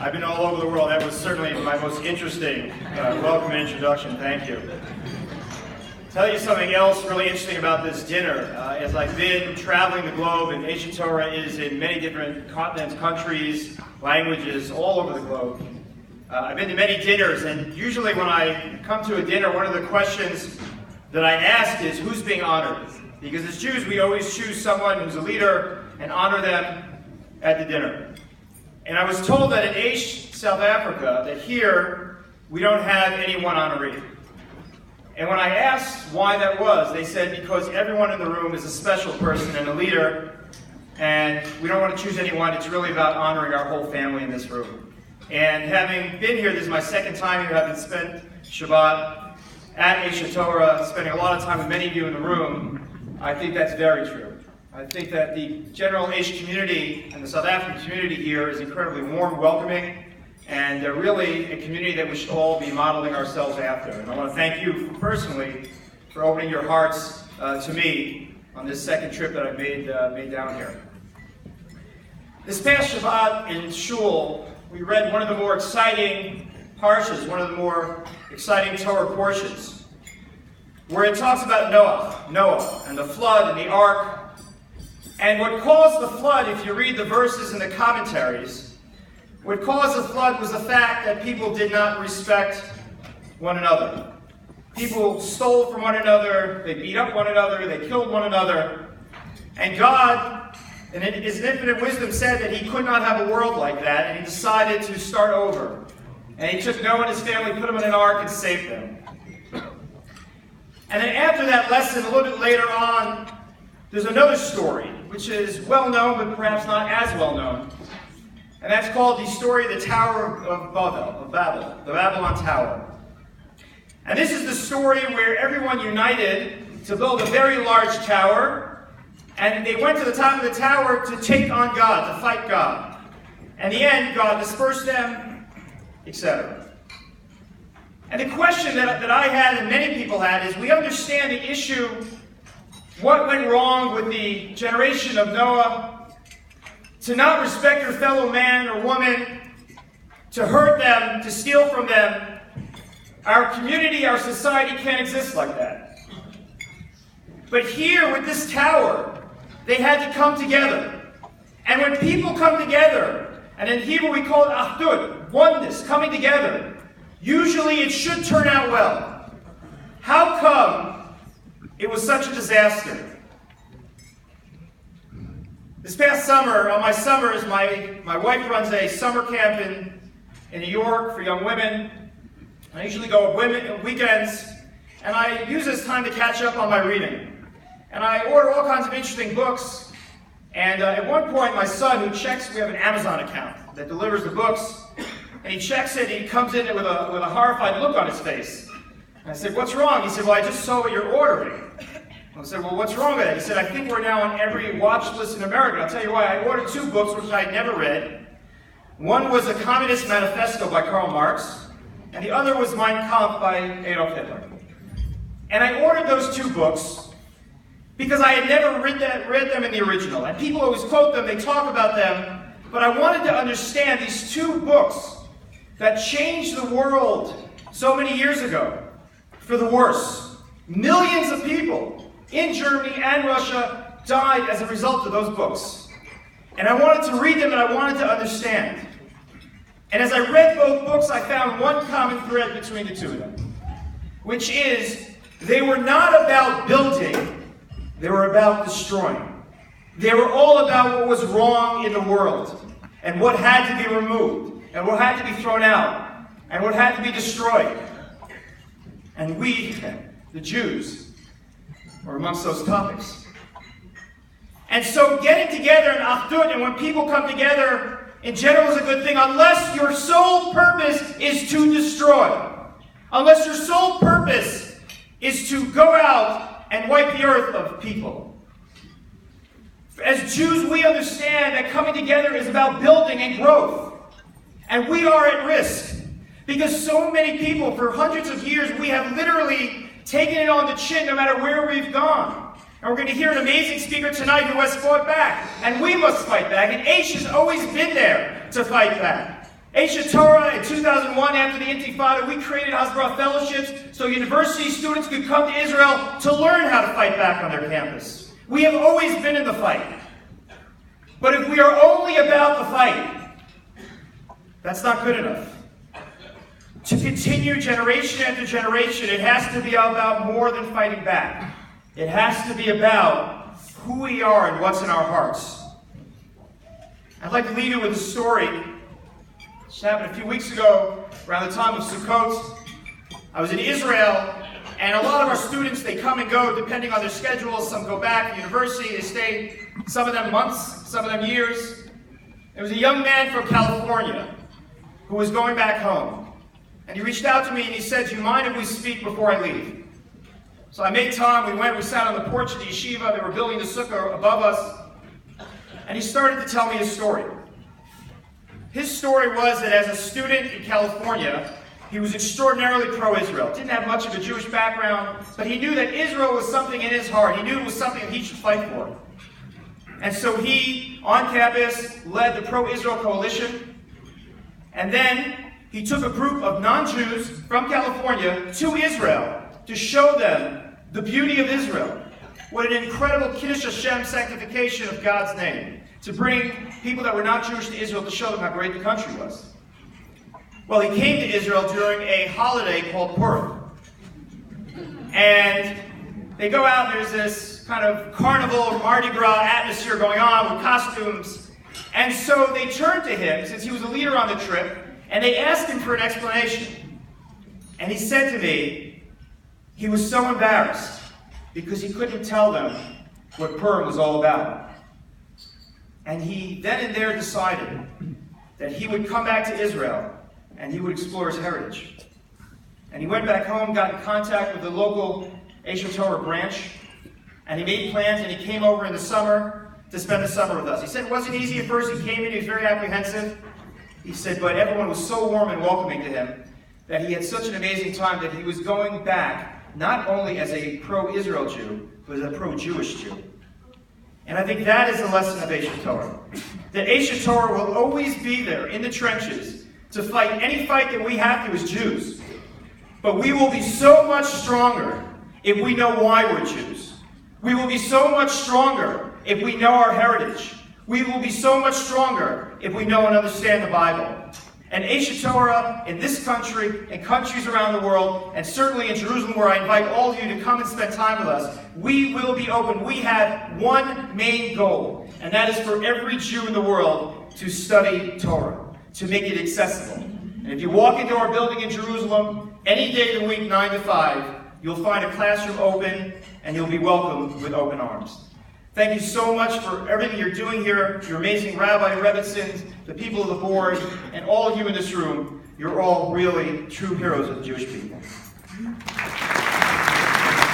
I've been all over the world. That was certainly my most interesting welcome and introduction. Thank you. Tell you something else really interesting about this dinner. As I've been traveling the globe, and Aish HaTorah is in many different continents, countries, languages, all over the globe. I've been to many dinners, and usually when I come to a dinner, one of the questions that I ask is, who's being honored? Because as Jews, we always choose someone who's a leader and honor them at the dinner. And I was told that in Aish, South Africa, that here we don't have any one honoree. And when I asked why that was, they said because everyone in the room is a special person and a leader, and we don't want to choose anyone. It's really about honoring our whole family in this room. And having been here, this is my second time here, having spent Shabbat at Aish HaTorah, spending a lot of time with many of you in the room, I think that's very true. I think that the general Aish community and the South African community here is incredibly warm, welcoming, and they're really a community that we should all be modeling ourselves after. And I want to thank you personally for opening your hearts to me on this second trip that I made down here. This past Shabbat in Shul, we read one of the more exciting parshas, one of the more exciting Torah portions, where it talks about Noah, and the flood and the ark. And what caused the flood, if you read the verses in the commentaries, what caused the flood was the fact that people did not respect one another. People stole from one another, they beat up one another, they killed one another. And God, in His infinite wisdom, said that He could not have a world like that, and He decided to start over. And He took Noah and his family, put them in an ark, and saved them. And then after that lesson, a little bit later on, there's another story, which is well known, but perhaps not as well known. And that's called the story of the Tower of Babel, the Babylon Tower. And this is the story where everyone united to build a very large tower, and they went to the top of the tower to take on God, to fight God. And in the end, God dispersed them, etc. And the question that I had and many people had is, we understand the issue, what went wrong with the generation of Noah, to not respect your fellow man or woman, to hurt them, to steal from them. Our community, our society can't exist like that. But here with this tower, they had to come together. And when people come together, and in Hebrew we call it achdut, oneness, coming together, usually it should turn out well. How come it was such a disaster? This past summer, on my summers, my wife runs a summer camp in New York for young women. I usually go on weekends, and I use this time to catch up on my reading. And I order all kinds of interesting books. And at one point, my son, who checks, we have an Amazon account that delivers the books, and he checks it, and he comes in with a horrified look on his face. And I said, "What's wrong?" He said, "Well, I just saw what you're ordering." I said, "Well, what's wrong with that?" He said, "I think we're now on every watch list in America." I'll tell you why. I ordered 2 books which I had never read. One was A Communist Manifesto by Karl Marx, and the other was Mein Kampf by Adolf Hitler. And I ordered those 2 books because I had never read them in the original. And people always quote them, they talk about them, but I wanted to understand these 2 books that changed the world so many years ago for the worse. Millions of people in Germany and Russia died as a result of those books. And I wanted to read them and I wanted to understand. And as I read both books, I found one common thread between the 2 of them, which is they were not about building, they were about destroying. They were all about what was wrong in the world and what had to be removed and what had to be thrown out and what had to be destroyed. And we, the Jews, were amongst those topics. And so getting together in achdut, and when people come together, in general is a good thing, unless your sole purpose is to destroy. Unless your sole purpose is to go out and wipe the earth of people. As Jews, we understand that coming together is about building and growth. And we are at risk. Because so many people, for hundreds of years, we have literally taken it on the chin no matter where we've gone. And we're going to hear an amazing speaker tonight who has fought back. And we must fight back. And Aish has always been there to fight back. Aish HaTorah in 2001, after the Intifada, we created Hasbara fellowships so university students could come to Israel to learn how to fight back on their campus. We have always been in the fight. But if we are only about the fight, that's not good enough. To continue generation after generation, it has to be about more than fighting back. It has to be about who we are and what's in our hearts. I'd like to leave you with a story. This happened a few weeks ago, around the time of Sukkot. I was in Israel, and a lot of our students, they come and go depending on their schedules. Some go back to university, they stay, some of them months, some of them years. There was a young man from California who was going back home. And he reached out to me and he said, "Do you mind if we speak before I leave?" So I made time, we went, we sat on the porch of the yeshiva, they were building the sukkah above us. And he started to tell me his story. His story was that as a student in California, he was extraordinarily pro-Israel. Didn't have much of a Jewish background, but he knew that Israel was something in his heart. He knew it was something that he should fight for. And so he, on campus, led the pro-Israel coalition. And then he took a group of non-Jews from California to Israel to show them the beauty of Israel. What an incredible Kiddush Hashem sanctification of God's name. To bring people that were not Jewish to Israel to show them how great the country was. Well, he came to Israel during a holiday called Purim. And they go out, there's this kind of carnival, Mardi Gras atmosphere going on with costumes. And so they turned to him, since he was a leader on the trip, and they asked him for an explanation. And he said to me, he was so embarrassed because he couldn't tell them what Purim was all about. And he then and there decided that he would come back to Israel and he would explore his heritage. And he went back home, got in contact with the local Aish HaTorah branch, and he made plans and he came over in the summer to spend the summer with us. He said it wasn't easy at first. He came in, he was very apprehensive. He said, but everyone was so warm and welcoming to him that he had such an amazing time that he was going back not only as a pro-Israel Jew, but as a pro-Jewish Jew. And I think that is the lesson of Aish HaTorah. That Aish HaTorah will always be there in the trenches to fight any fight that we have to as Jews. But we will be so much stronger if we know why we're Jews. We will be so much stronger if we know our heritage. We will be so much stronger if we know and understand the Bible. And Aish HaTorah in this country and countries around the world, and certainly in Jerusalem where I invite all of you to come and spend time with us, we will be open. We have one main goal, and that is for every Jew in the world to study Torah, to make it accessible. And if you walk into our building in Jerusalem, any day of the week, 9 to 5, you'll find a classroom open, and you'll be welcomed with open arms. Thank you so much for everything you're doing here, your amazing Rabbi Rebbitzins, the people of the board, and all of you in this room. You're all really true heroes of the Jewish people.